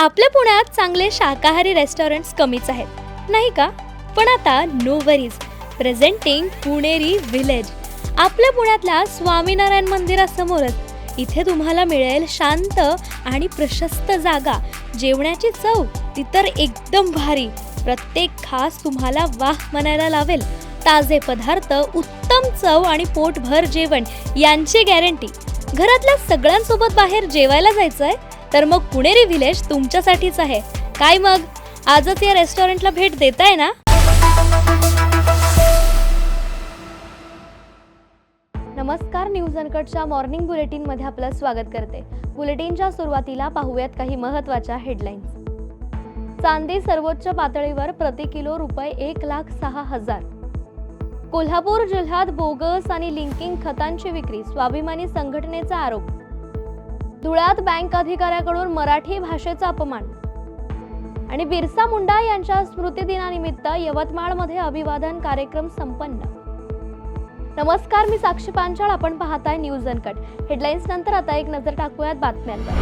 आपल्या पुण्यात चांगले शाकाहारी रेस्टॉरंट्स कमीच आहेत नाही का? पण आता नो वरीज, प्रेझेंटिंग पुणेरी विलेज. आपल्या पुण्यातल्या स्वामीनारायण मंदिरासमोरच इथे तुम्हाला मिळेल शांत आणि प्रशस्त जागा. जेवणाची चव ती तर एकदम भारी. प्रत्येक खास तुम्हाला वाह म्हणायला लावेल. ताजे पदार्थ, उत्तम चव आणि पोटभर जेवण यांची गॅरंटी. घरातल्या सगळ्यांसोबत बाहेर जेवायला जायचंय तर मग पुणेरी विलेज तुमच्यासाठीच आहे. काय मग आजच या रेस्टॉरंटला भेट देताय ना? नमस्कार, न्यूज अनकटच्या मॉर्निंग बुलेटिनमध्ये आपलं स्वागत करते. बुलेटिनच्या सुरुवातीला पाहूयात काही महत्त्वाच्या हेडलाईन्स. चांदी सर्वोच्च पातळीवर प्रति किलो रुपये 1,06,000. कोल्हापूर जिल्ह्यात बोगस आणि लिंकिंग खतांची विक्री, स्वाभिमानी संघटनेचा आरोप. धुळ्यात बँक अधिकाऱ्याकडून मराठी भाषेचा अपमान. आणि बिरसा मुंडा यांच्या स्मृतिदिनानिमित्त यवतमाळमध्ये अभिवादन कार्यक्रम संपन्न. नमस्कार, मी साक्षी पांचाळ. आपण पाहताय न्यूज अनकट. हेडलाईन्स नंतर आता एक नजर टाकूयात बातम्यांवर.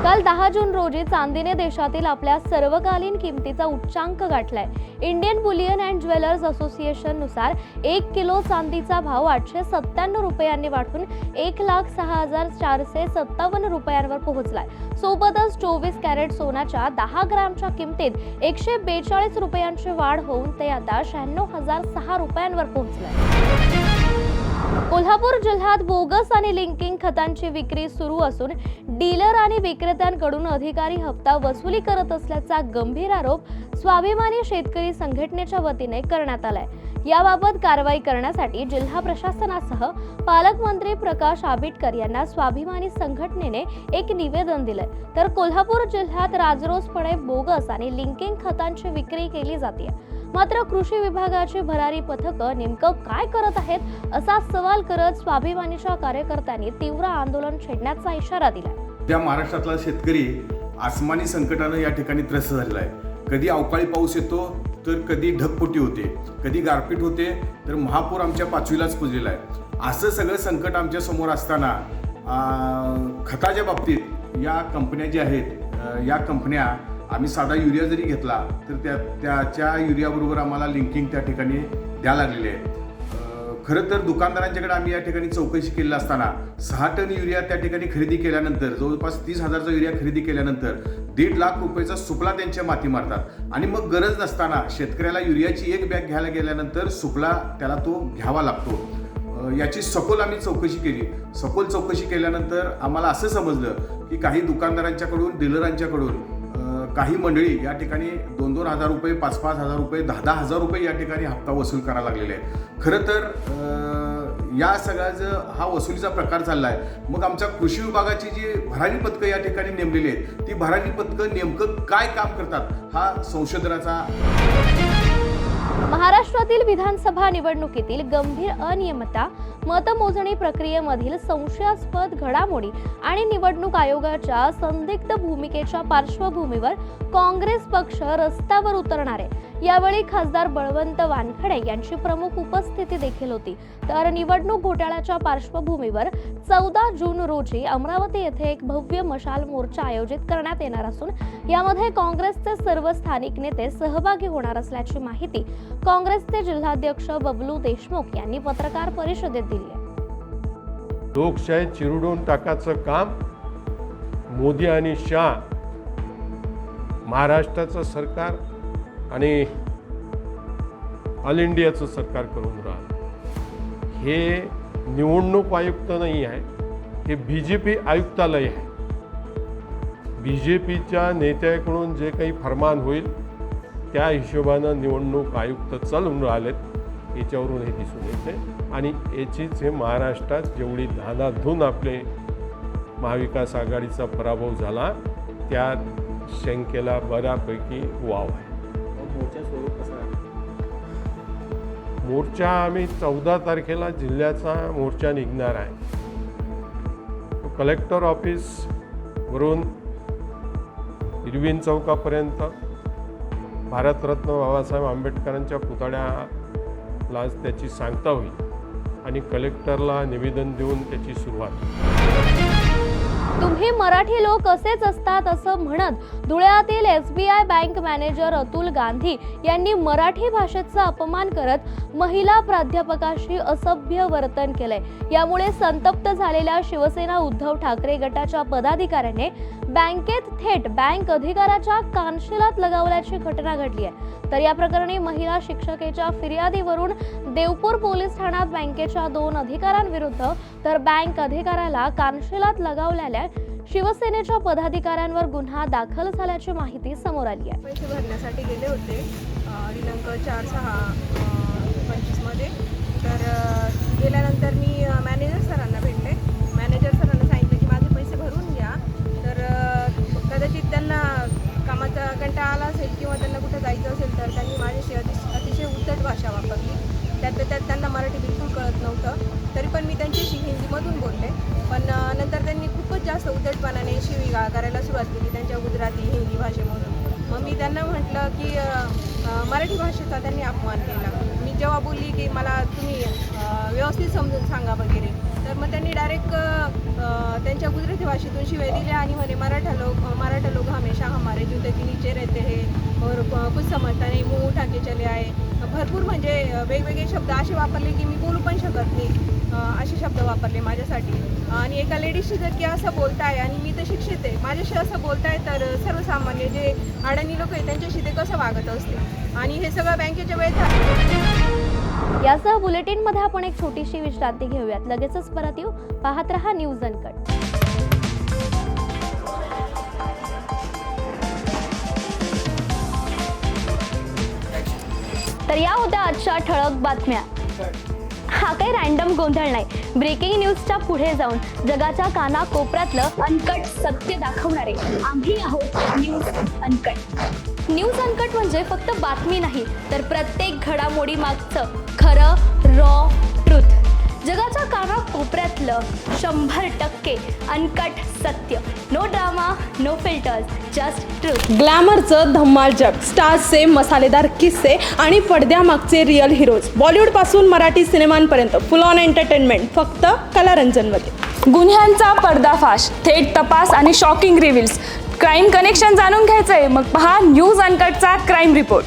काल 10 जून रोजी चांदीने देशातील आपल्या सर्वकालीन किमतीचा उच्चांक गाठलाय. Indian bullion and jewellers association नुसार 1 किलो चांदीचा भाव 897 रुपयांनी वाढून 1,06,457 रुपयांवर पोहोचलाय. सोबतच 24 कॅरेट सोन्याच्या 10 ग्रामच्या किमतीत 142 रुपयांची वाढ होऊन ते आता 96,006 रुपयांवर पोहोचलाय. कोल्हापूर जिल्ह्यात बोगस आणि लिंकिंग खतांची विक्री सुरू असून डीलर आणि विक्रेत्यांकडून अधिकारी हप्ता वसुली करत असल्याचा गंभीर आरोप स्वाभिमानी शेतकरी संघटनेच्या वतीने करण्यात आलाय. याबाबत कारवाई करण्यासाठी जिल्हा प्रशासनासह पालकमंत्री प्रकाश आबिटकर यांना स्वाभिमानी संघटनेने एक निवेदन दिलंय. तर कोल्हापूर जिल्ह्यात राजरोसपणे बोगस आणि लिंकिंग खतांची विक्री केली जाते. मात्र कृषी विभागाची भरारी पथकं नेमकं काय करत आहेत असा सवाल करत स्वाभिमानीच्या कार्यकर्त्यांनी तीव्र आंदोलन छेडण्याचा इशारा दिला. त्या महाराष्ट्रातला शेतकरी आसमानी संकटानं या ठिकाणी त्रस्त झालेला आहे. कधी अवकाळी पाऊस येतो तर कधी ढगफुटी होते, कधी गारपीट होते तर महापूर आमच्या पाचवीलाच पुजलेला आहे. असं सगळं संकट आमच्या समोर असताना खताच्या बाबतीत या कंपन्या ज्या आहेत, या कंपन्या आम्ही साधा युरिया जरी घेतला तर त्याच्या युरियाबरोबर आम्हाला लिंकिंग त्या ठिकाणी द्यायला लागलेले आहे. खरं तर दुकानदारांच्याकडे आम्ही या ठिकाणी चौकशी केली असताना 6 टन युरिया त्या ठिकाणी खरेदी केल्यानंतर, जवळपास 30,000चा युरिया खरेदी केल्यानंतर 1.5 लाख रुपयाचा सुपला त्यांच्या माती मारतात. आणि मग गरज नसताना शेतकऱ्याला युरियाची एक बॅग घ्यायला गेल्यानंतर सुपला त्याला तो घ्यावा लागतो. याची सखोल आम्ही चौकशी केली. सखोल चौकशी केल्यानंतर आम्हाला असं समजलं की काही दुकानदारांच्याकडून, डीलरांच्याकडून काही मंडळी या ठिकाणी 2,000 रुपये, 5,000 रुपये, 10,000 रुपये या ठिकाणी हप्ता वसूल करायला लागलेले आहे. खरं तर या सगळ्याचं हा वसुलीचा प्रकार चालला आहे. मग आमच्या कृषी विभागाची जी भरारी पथकं या ठिकाणी नेमलेली आहेत, ती भरारी पथकं नेमकं काय काम करतात हा संशोधनाचा. महाराष्ट्रातील विधानसभा निवडणुकीतील गंभीर अनियमितता, मतमोजणी प्रक्रियेमधील संशयास्पद घडामोडी आणि निवडणूक आयोगाच्या संदिग्ध भूमिकेच्या पार्श्वभूमीवर काँग्रेस पक्ष रस्त्यावर उतरणार आहे. यावेळी खासदार बळवंत वानखडे यांची प्रमुख उपस्थिती देखील होती. तर निवडणूक घोटाळ्याच्या पार्श्वभूमीवर 14 जून रोजी अमरावती येथे एक भव्य मशाल मोर्चा आयोजित करण्यात येणार असून यामध्ये काँग्रेसचे सर्व स्थानिक नेते सहभागी होणार असल्याची माहिती काँग्रेसचे जिल्हाध्यक्ष बबलू देशमुख यांनी पत्रकार परिषदेत दिली आहे. लोकशाही चिरडून टाकायचं काम मोदी आणि शाह, महाराष्ट्राचं सरकार आणि ऑल इंडियाचं सरकार करून राहिलं. हे निवडणूक आयुक्त नाही आहे, हे BJP आयुक्तालय आहे. BJPच्या नेत्याकडून जे काही फरमान होईल त्या हिशोबानं निवडणूक आयुक्त चालून राहिलेत. याच्यावरून हे दिसून येते. आणि याचीच हे महाराष्ट्रात जेवढी धानाधून आपले महाविकास आघाडीचा पराभव झाला त्या शंकेला बऱ्यापैकी वाव आहे. मोर्चा आम्ही 14 तारखेला जिल्ह्याचा मोर्चा निघणार आहे. कलेक्टर ऑफिस वरून इरविन चौकापर्यंत भारतरत्न बाबासाहेब आंबेडकरांच्या पुतळ्याला त्याची सांगता होईल आणि कलेक्टरला निवेदन देऊन त्याची सुरुवात. तुम्ही मराठी लोक असेच असतात असं म्हणत धुळ्यातील SBI bank manager Atul Gandhi यांनी मराठी भाषेचा अपमान करत महिला प्राध्यापकाशी असभ्य वर्तन केलंय. यामुळे संतप्त झालेल्या शिवसेना उद्धव ठाकरे गटाच्या पदाधिकाऱ्याने बँकेत थेट बँक अधिकाऱ्याच्या कानशिलात लगावल्याची घटना घडली आहे. तर या प्रकरणी महिला शिक्षकेच्या फिर्यादीवरून देवपूर पोलीस ठाण्यात बँकेच्या 2 अधिकाऱ्यांविरुद्ध तर बँक अधिकाऱ्याला कानशिलात लगावलेल्या शिवसेनेच्या पदाधिकाऱ्यांवर गुन्हा दाखल झाल्याची माहिती समोर आली आहे. पैसे भरण्यासाठी गेले होते दिनांक 4/6/25 मध्ये. तर गेल्यानंतर मी मॅनेजर सरांना भेटले. मॅनेजर सरांना सांगितलं की माझे पैसे भरून घ्या. तर कदाचित त्यांना कामाचा कंटाळा आला असेल किंवा त्यांना कुठं जायचं असेल तर त्यांनी माझ्याशी अतिशय उद्धट भाषा वापरली. त्यात त्यांना मराठी बिलकुल कळत नव्हतं. तरी पण मी त्यांच्याशी हिंदीमधून बोलले. पण नंतर त्यांनी खूपच जास्त उद्धटपणाने शिवीगाळ करायला सुरुवात केली त्यांच्या गुजराती हिंदी भाषेमधून. मग मी त्यांना म्हटलं की मराठी भाषेचा त्यांनी अपमान केला. मी जेव्हा बोलली की मला तुम्ही व्यवस्थित समजून सांगा वगैरे, तर मग त्यांनी डायरेक्ट त्यांच्या गुजराती भाषेतून शिवाय दिल्या आणि म्हणे मराठा लोग हमेशा हमारे जूते के नीचे रहते हैं और कुछ समजता नहीं, मुंह उठा के चले आए. भरपूर म्हणजे वेगवेगळे शब्द असे वापरले की मी बोलू पण शकत नाही. असे शब्द वापरले माझ्यासाठी. आणि एका लेडीजशी जर की असं बोलताय आणि मी तर शिक्षित आहे, माझ्याशी असं बोलताय तर सर्वसामान्य जे अडाणी लोक आहेत त्यांच्याशी ते कसं वागत असते. आणि हे सगळं बँकेच्या वेळेत झालं. यासह बुलेटिन मध्ये आपण एक छोटीशी विश्रांती घेऊयात. लगेचच परत येऊ. पाहत रहा न्यूज अनकट. तर या होत्या आजच्या ठळक बातम्या. हा काही रॅन्डम गोंधळ नाही. ब्रेकिंग न्यूजच्या पुढे जाऊन जगाच्या कानाकोपऱ्यातलं अनकट सत्य दाखवणारे आम्ही आहोत न्यूज अनकट. न्यूज अनकट म्हणजे फक्त बातमी नाही, तर प्रत्येक घडामोडी मागचं खरं रॉ ट्रुथ. जगाच्या कानाकोपऱ्यातलं 100% अनकट सत्य. No drama, no filters, just truth. ग्लॅमरचं धम्माल जग, स्टार्सचे मसालेदार किस्से आणि पडद्यामागचे रिअल हिरोज. बॉलिवूडपासून मराठी सिनेमांपर्यंत फुल ऑन एंटरटेनमेंट फक्त कलारंजनमध्ये. गुन्ह्यांचा पर्दाफाश, थेट तपास आणि शॉकिंग रिव्हिल्स. क्राईम कनेक्शन जाणून घ्यायचंय? मग पहा न्यूज अनकटचा क्राईम रिपोर्ट.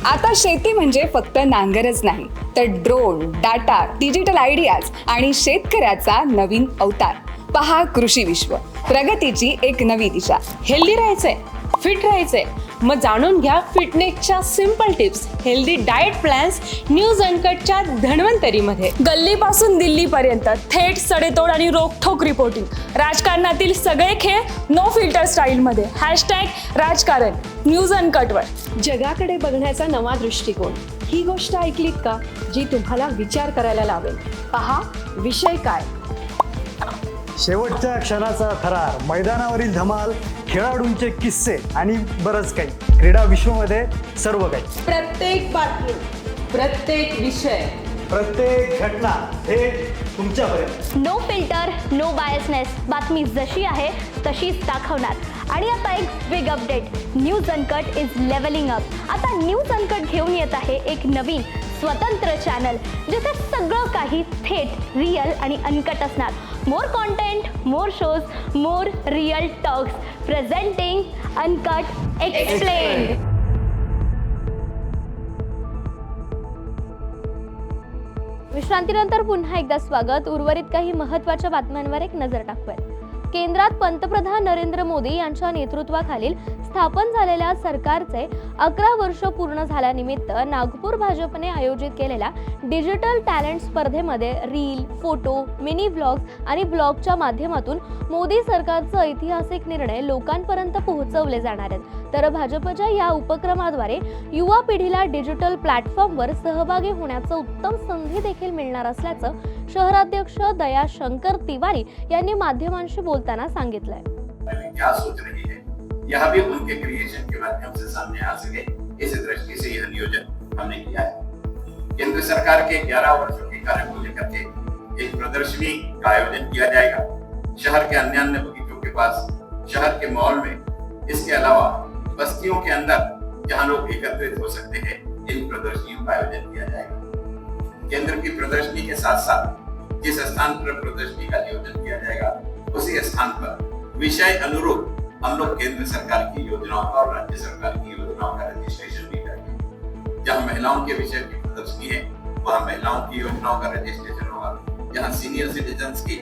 आता शेती म्हणजे फक्त नांगरच नाही, तर ड्रोन, डाटा, डिजिटल आयडियाज आणि शेतकऱ्याचा नवीन अवतार. पहा कृषी विश्व, प्रगतीची एक नवी दिशा. हेल्दी राहायचंय, फिट राहायचंय, मग जाणून घ्या फिटनेसच्या simple tips, healthy diet plans news अनकटच्या धन्वंतरीमध्ये. गल्लीपासून दिल्लीपर्यंत थेट सडेतोड आणि रोखठोक रिपोर्टिंग. राजकारणातील सगळे खेळ नो फिल्टर स्टाईलमध्ये. #राजकारण न्यूज अनकटवर. जगाकडे बघण्याचा नवा दृष्टिकोन. ही गोष्ट ऐकलीत का, जी तुम्हाला विचार करायला लावेल? पहा विषय काय. शेवटच्या क्षणाचा थरार, मैदानावरील धमाल, खेळाडूंचे किस्से आणि बरंच काही. क्रीडा विश्वमध्ये सर्व काही. प्रत्येक बातमी, प्रत्येक विषय, प्रत्येक घटना थेट तुमच्यापर्यंत. No filter, no biasness. बातमी जशी आहे तशीच दाखवणार. आणि आता एक big update. News uncut is levelling up. आता न्यूज अनकट घेऊन येत आहे एक नवीन स्वतंत्र चॅनल, जिथे सगळं काही थेट रिअल आणि अनकट असणार. More content, more shows, more real talks. Presenting uncut explained. विश्रांतीनंतर पुन्हा एकदा स्वागत. उर्वरित काही महत्त्वाच्या बातम्यांवर एक नजर टाकूयात. केंद्रात पंतप्रधान नरेंद्र मोदी यांच्या नेतृत्वाखालील स्थापन झालेल्या सरकारचे 11 वर्ष पूर्ण झाल्यानिमित्त नागपूर भाजपने आयोजित केलेल्या डिजिटल टॅलेंट स्पर्धेमध्ये रील, फोटो, मिनी व्लॉग्स आणि ब्लॉगच्या माध्यमातून मोदी सरकारचा ऐतिहासिक निर्णय लोकांपर्यंत पोहोचवले जाणार आहेत. तर भाजपच्या या उपक्रमाद्वारे युवा पिढीला डिजिटल प्लॅटफॉर्मवर सहभागी होण्याचं उत्तम संधी देखील मिळणार असल्याचं शहराध्यक्ष दया शंकर तिवारी यांनी माध्यमांशी बोलताना सांगितलंय. क्या सोच रही है, यह भी उनके क्रिएशन के माध्यम से सामने आ सके, इस दृष्टि से यह नियोजन हमने किया है। केंद्र सरकार के 11 वर्षों के कार्य को लेकर के एक प्रदर्शनी का आयोजन किया जाएगा शहर के अन्य बगीचों के पास, शहर के मॉल में। इसके अलावा बस्तियों के अंदर जहां लोग एकत्रित हो सकते हैं, इन प्रदर्शनियों का आयोजन किया जाएगा। केंद्र की प्रदर्शनी के साथ साथ जिस स्थान पर प्रदर्शनी का आयोजन किया जाएगा, उसी स्थान पर विषय अनुरूप हम लोग केंद्र सरकार की योजनाओं का और राज्य सरकार की योजनाओं का रजिस्ट्रेशन भी करेंगे। जहाँ महिलाओं के विषय की प्रदर्शनी है वहाँ महिलाओं की योजनाओं का रजिस्ट्रेशन होगा। जहाँ सीनियर सिटीजन्स की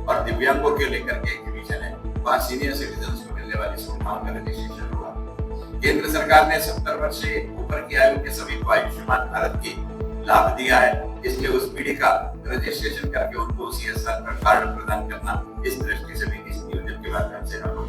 और दिव्यांगों के लेकर के एग्जीबिशन है वहाँ सीनियर सिटीजन्स को मिलने वाली सुविधाओं का रजिस्ट्रेशन होगा। केंद्र सरकार ने 70 वर्ष से ऊपर की आयु के सभी को आयुष्मान भारत की लाभ दिया है, इसलिए उस पीढ़ी का रजिस्ट्रेशन करके उनको CSR का कार्ड प्रदान करना इस दृष्टि से भी इस नियोजन के माध्यम से हम लोग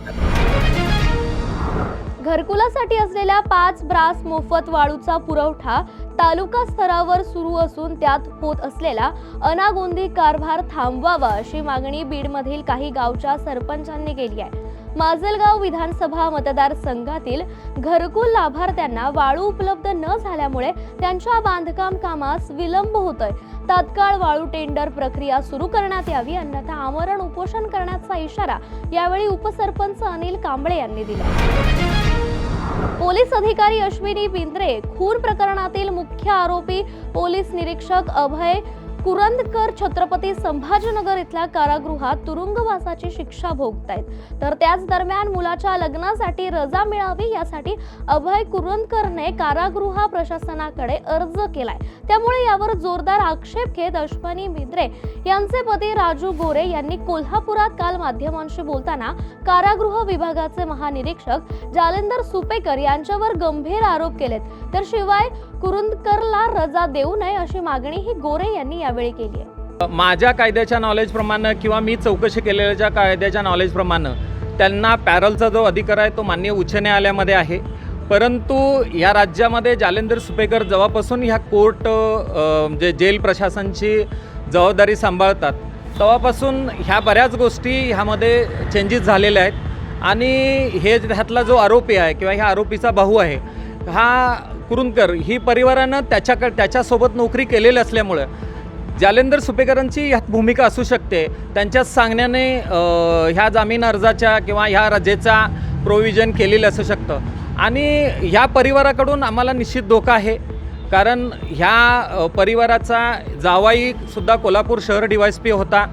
घरकुलासाठी असलेल्या 5 ब्रास मोफत वाळूचा पुरवठा तालुका स्तरावर सुरू असून त्यात होत असलेला अनागोंदी कारभार थांबवावा अशी मागणी बीडमधील काही गावच्या सरपंचांनी केली आहे। माजलगाव विधानसभा मतदारसंघातील घरकुल लाभार्थ्यांना वाळू उपलब्ध न झाल्यामुळे त्यांच्या बांधकाम कामास विलंब होतोय। तात्काळ वाळू टेंडर प्रक्रिया सुरू करण्यात यावी अन्यथा आमरण उपोषण करण्याचा इशारा यावेळी उपसरपंच अनिल कांबळे यांनी दिला। पोलीस अधिकारी अश्विनी बिंद्रे खून प्रकरणातील मुख्य आरोपी पोलीस निरीक्षक अभय कुरंदकर छत्रपती संभाजीनगर इथल्या कारागृहात तुरुंगवासाची शिक्षा भोगतायत। तर त्याच दरम्यान मुलाच्या लग्नासाठी रजा मिळावी यासाठी अभय कुरंदकरने कारागृह प्रशासनाकडे अर्ज केलाय। त्यामुळे यावर जोरदार आक्षेप घेत अश्विनी बिंद्रे यांचे पती राजू गोरे यांनी कोल्हापुरात काल माध्यमांशी बोलताना कारागृह विभागाचे महानिरीक्षक जालेंदर सुपेकर यांच्यावर गंभीर आरोप केलेत। तर शिवाय कुरंदकरला रजा देऊ नये अशी मागणीही गोरे यांनी यावेळी केली आहे। माझ्या कायद्याच्या नॉलेजप्रमाणे किंवा मी चौकशी केलेल्या कायद्याच्या नॉलेजप्रमाणे त्यांना पॅरलचा जो अधिकार आहे तो माननीय उच्च न्यायालयामध्ये आहे, परंतु या राज्यामध्ये जालेंदर सुपेकर जेव्हापासून ह्या कोर्ट जे जेल प्रशासनाची जबाबदारी सांभाळतात तेव्हापासून ह्या बऱ्याच गोष्टी ह्यामध्ये चेंजेस झालेल्या आहेत आणि हे ह्यातला जो आरोपी आहे किंवा ह्या आरोपीचा भाऊ आहे हा कुरुंदकर ही परिवारानं त्याच्यासोबत नोकरी केलेली असल्यामुळे जालेंदर सुपेकरांची ह्यात भूमिका असू शकते। त्यांच्याच सांगण्याने ह्या जामीन अर्जाच्या किंवा ह्या रजेचा प्रोव्हिजन केलेलं असू शकतं आणि ह्या परिवाराकडून आम्हाला निश्चित धोका आहे, कारण ह्या परिवाराचा जावाईसुद्धा कोल्हापूर शहर DYSP होता,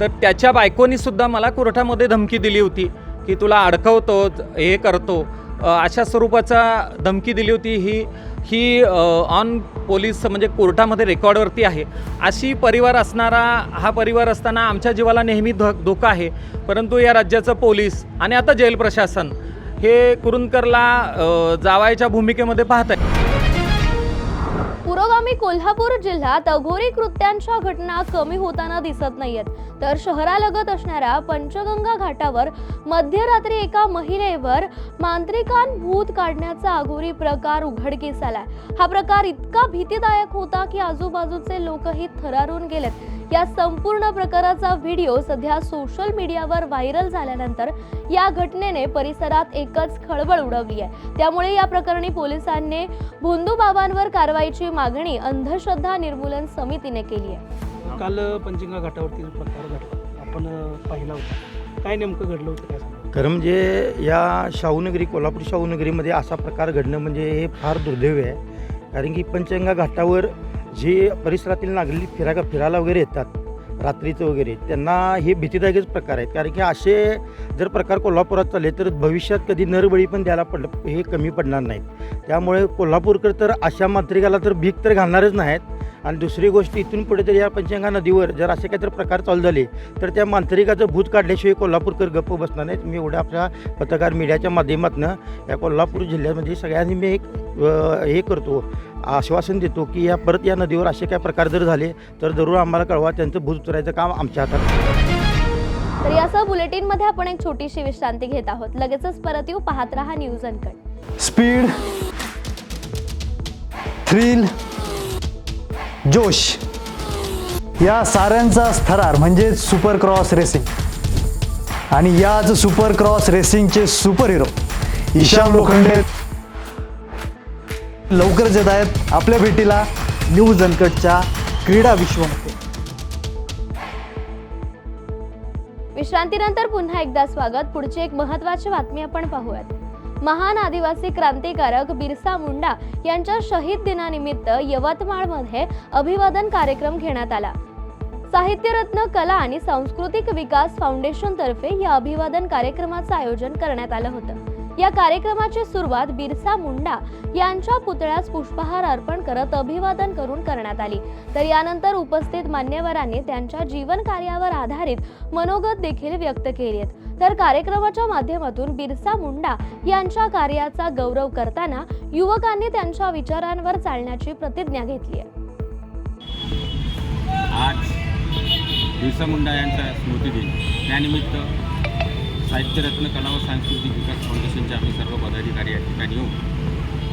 तर त्याच्या बायकोनीसुद्धा मला कोर्टामध्ये धमकी दिली होती की तुला अडकवतो हे करतो अशा स्वरूपाचा धमकी दिली होती। ही ऑन पोलीस म्हणजे कोर्टामध्ये रेकॉर्डवरती आहे। अशी परिवार असणारा हा परिवार असताना आमच्या जीवाला नेहमी धोका आहे, परंतु या राज्याचं पोलीस आणि आता जेल प्रशासन हे कुरुंदकरला जावायच्या भूमिकेमध्ये पाहत आहे। पुरोगामी कोल्हापूर जिल्ह्यात अघोरी कृत्यांच्या घटना कमी होताना दिसत नाहीयेत, तर शहरालगत असणाऱ्या पंचगंगा घाटावर मध्यरात्री एका महिलेवर मांत्रिकान भूत काढण्याचा अघोरी प्रकार उघडकीस आलाय। हा प्रकार इतका भीतीदायक होता की आजूबाजूचे लोकही थरारून गेलेत। या संपूर्ण प्रकाराचा व्हिडिओ सध्या सोशल मीडियावर व्हायरल झाल्यानंतर या घटनेने परिसरात एकच खळबळ उडवली आहे। त्यामुळे या प्रकरणी पोलिसांनी भोंदूबाबांवर कारवाईची मागणी अंधश्रद्धा निर्मूलन समितीने केली आहे। काल पंचगंगा घाटावरती प्रकार घडला, आपण पाहिला होता, काय नेमकं घडलं होतं काय सांगा? खरं म्हणजे या शाहूनगरी कोल्हापूर शाहूनगरीमध्ये असा प्रकार घडणं म्हणजे हे फार दुर्दैव आहे, कारण की पंचगंगा घाटावर जे परिसरातील नागरिक फिरायला वगैरे येतात रात्रीचं वगैरे, त्यांना हे भीतीदायकच प्रकार आहेत, कारण की असे जर प्रकार कोल्हापुरात चालले तर भविष्यात कधी नरबळी पण द्यायला हे कमी पडणार नाहीत। त्यामुळे कोल्हापूरकर तर अशा मांत्रिकाला तर भीक तर घालणारच नाहीत। आणि दुसरी गोष्ट, इथून पुढे तर या पंचगंगा नदीवर जर असे काहीतरी प्रकार चालू झाले तर त्या मांत्रिकाचं भूत काढल्याशिवाय कोल्हापूरकर गप्प बसणार नाहीत। मी एवढ्या आपल्या पत्रकार मीडियाच्या माध्यमातून या कोल्हापूर जिल्ह्यामध्ये सगळ्यांनी मी एक हे करतो, आश्वासन देतो की या परत या नदीवर असे काय प्रकार जर झाले तर जरूर आम्हाला कळवा, त्यांचं भूत उचलायचं काम आमच्या हातात। तर यासह बुलेटिन मध्ये आपण एक छोटीशी विश्रांती घेत आहोत। लगेचच परत येऊ, पाहत रहा न्यूज अनकट। स्पीड, थ्रिल, जोश या साऱ्यांचा थरार म्हणजे सुपर क्रॉस रेसिंग, आणि याच सुपर क्रॉस रेसिंगचे सुपर हिरो ईशान लोखंडे लवकरच येत आहेत आपल्या भेटीला न्यूज अनकटच्या क्रीडा विश्वमध्ये। विश्रांतीनंतर पुन्हा एकदा स्वागत। पुढची एक महत्त्वाची बातमी आपण पाहूयात। महान आदिवासी क्रांतिकारक बिरसा मुंडा यांच्या शहीद दिनानिमित्त यवतमाळमध्ये अभिवादन कार्यक्रम घेण्यात आला। साहित्यरत्न कला आणि सांस्कृतिक विकास फाउंडेशन तर्फे या अभिवादन कार्यक्रमाचं आयोजन करण्यात आलं होतं। या कार्यक्रमाची सुरुवात बिरसा मुंडा यांच्या पुतळ्यास पुष्पहार अर्पण करत अभिवादन करून करण्यात आली। तर यानंतर उपस्थित मान्यवरांनी त्यांच्या जीवन कार्यावर आधारित मनोगत देखील व्यक्त केली आहेत। तर कार्यक्रमाच्या माध्यमातून बिरसा मुंडा यांच्या कार्याचा गौरव करताना युवकांनी त्यांच्या विचारांवर चालण्याची प्रतिज्ञा घेतली आहे। आज बिरसा मुंडा यांचा स्मृतिदिन, त्यानिमित्त साहित्यरत्न कला व सांस्कृतिक विकास फाउंडेशनचे आम्ही सर्व पदाधिकारी या ठिकाणी येऊन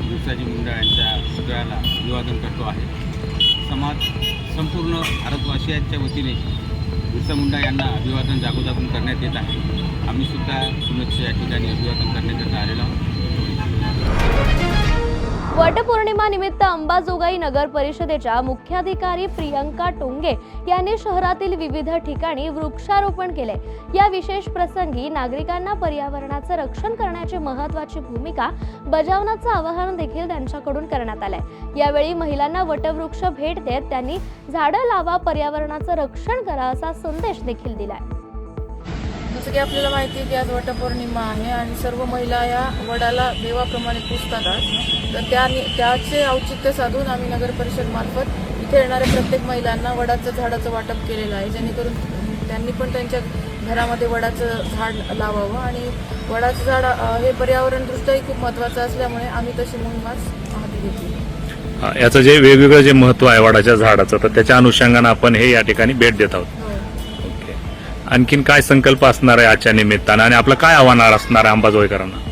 बिरसाजी मुंडा यांच्या पुतळ्याला अभिवादन करतो आहे। समाज संपूर्ण भारतवासियांच्या वतीने बिरसा मुंडा यांना अभिवादन जागोजागून करण्यात येत आहे। आम्ही सुद्धा पुण्याच्या या ठिकाणी अभिवादन करण्याकरता आलेलो आहोत। वटपौर्णिमा निमित्त अंबाजोगाई नगर परिषदेच्या मुख्याधिकारी प्रियंका टोंगे यांनी शहरातील विविध ठिकाणी वृक्षारोपण केले। या विशेष प्रसंगी नागरिकांना पर्यावरणाचं रक्षण करण्याची महत्त्वाची भूमिका बजावण्याचं आवाहन देखील त्यांच्याकडून करण्यात आलंय। यावेळी महिलांना वटवृक्ष भेट देत त्यांनी झाडं लावा, पर्यावरणाचं रक्षण करा असा संदेश देखील दिलाय। जसं की आपल्याला माहिती आहे की आज वटपौर्णिमा आहे आणि सर्व महिला या वडाला देवाप्रमाणे पूजतात। तर त्याचे औचित्य साधून आम्ही नगर परिषद मार्फत इथे येणाऱ्या प्रत्येक महिलांना वडाचं झाडाचं वाटप केलेलं आहे, जेणेकरून त्यांनी पण त्यांच्या घरामध्ये वडाचं झाड लावावं। आणि वडाचं झाड हे पर्यावरणदृष्ट्याही खूप महत्त्वाचं असल्यामुळे आम्ही तशी मोहीम आज हाती घेतली। याचं जे वेगवेगळं जे महत्त्व आहे वडाच्या झाडाचं, तर त्याच्या अनुषंगानं आपण हे या ठिकाणी भेट देत आहोत। आणखीन काय संकल्प असणार आहे आजच्या निमित्तानं आणि आपलं काय आव्हान असणार आहे अंबाजोगाईकरांना?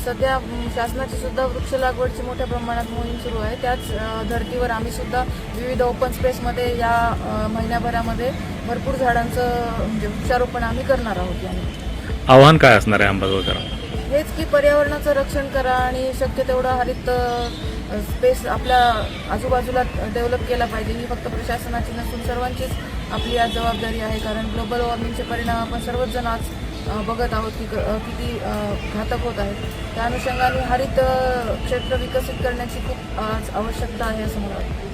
सध्या शासनाची सुद्धा वृक्ष लागवडची मोठ्या प्रमाणात मोहीम सुरू आहे। त्याच धर्तीवर आम्ही सुद्धा विविध ओपन स्पेसमध्ये या महिन्याभरामध्ये भरपूर झाडांचं म्हणजे वृक्षारोपण आम्ही करणार आहोत। याने आव्हान काय असणार आहे अंबाजोगाईकरांना? हेच की पर्यावरणाचं रक्षण करा आणि शक्य तेवढा हरित स्पेस आपल्या आजूबाजूला डेव्हलप केला पाहिजे। ही फक्त प्रशासनाची नसून सर्वांचीच आपली आज जबाबदारी आहे, कारण ग्लोबल वॉर्मिंगचे परिणाम आपण सर्वच जण आज बघत आहोत की किती घातक होत आहेत। त्या अनुषंगाने हरित क्षेत्र विकसित करण्याची खूप आज आवश्यकता आहे असं मला वाटतं।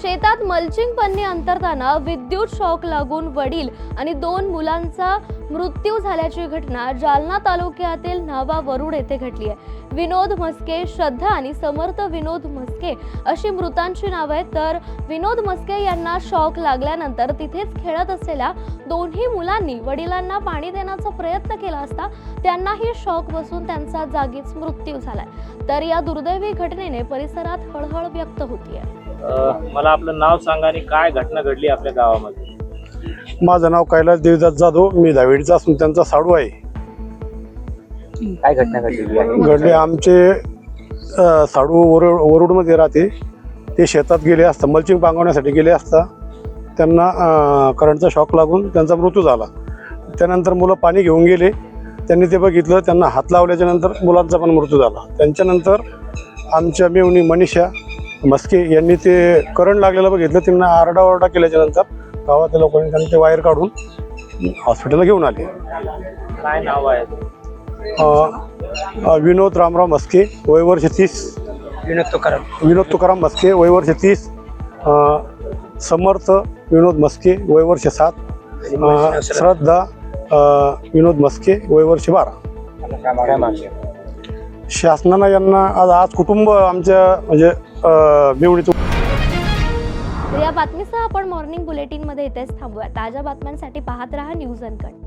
शेतात मल्चिंग पन्नी अंतरताना विद्युत शॉक लागून वडील आणि 2 मुलांचा मृत्यू झाल्याची घटना जालना तालुक्यातील न्हावा वरुड येथे घडली आहे। विनोद म्हस्के, श्रद्धा आणि समर्थ विनोद म्हस्के अशी मृतांची नावं आहेत। तर विनोद म्हस्के यांना शॉक लागल्यानंतर तिथेच खेळत असलेल्या दोन्ही मुलांनी वडिलांना पाणी देण्याचा प्रयत्न केला असता त्यांनाही शॉक बसून त्यांचा जागीच मृत्यू झालाय। तर या दुर्दैवी घटनेने परिसरात हळहळ व्यक्त होतीये। मला आपलं नाव सांगा आणि काय घटना घडली आपल्या गावामध्ये? माझं नाव कैलास देवदास जाधव, मी धावेडचा असून त्यांचा साडू आहे। काय घटना घडलेली आहे? घडले आमचे साडू वरुडमध्ये राहते, ते शेतात गेले असता मल्चिंग पांगवण्यासाठी गेले असता त्यांना करंटचा शॉक लागून त्यांचा मृत्यू झाला। त्यानंतर मुलं पाणी घेऊन गेले, त्यांनी ते बघितलं, त्यांना हात लावल्याच्या नंतर मुलांचा पण मृत्यू झाला। त्यांच्यानंतर आमच्या मेवणी मनीषा म्हस्के यांनी ते करंट लागलेलं बघितलं, त्यांना आरडाओरडा केल्याच्या नंतर गावातल्या लोकांनी त्यांनी ते वायर काढून हॉस्पिटलला घेऊन आले। काय नाव आहे? विनोद रामराव म्हस्के, वय वर्ष 30। विनोद तुकाराम म्हस्के, वय वर्ष 30। समर्थ विनोद म्हस्के, वय वर्ष 7। श्रद्धा विनोद म्हस्के, वय वर्ष 12। शासनानं यांना आज कुटुंब आमच्या म्हणजे मेवणीचं। या बातमीसह आपण मॉर्निंग बुलेटिन मध्ये इथेच थांबूया। ताज्या बातम्यांसाठी पाहत रहा न्यूज अनकट।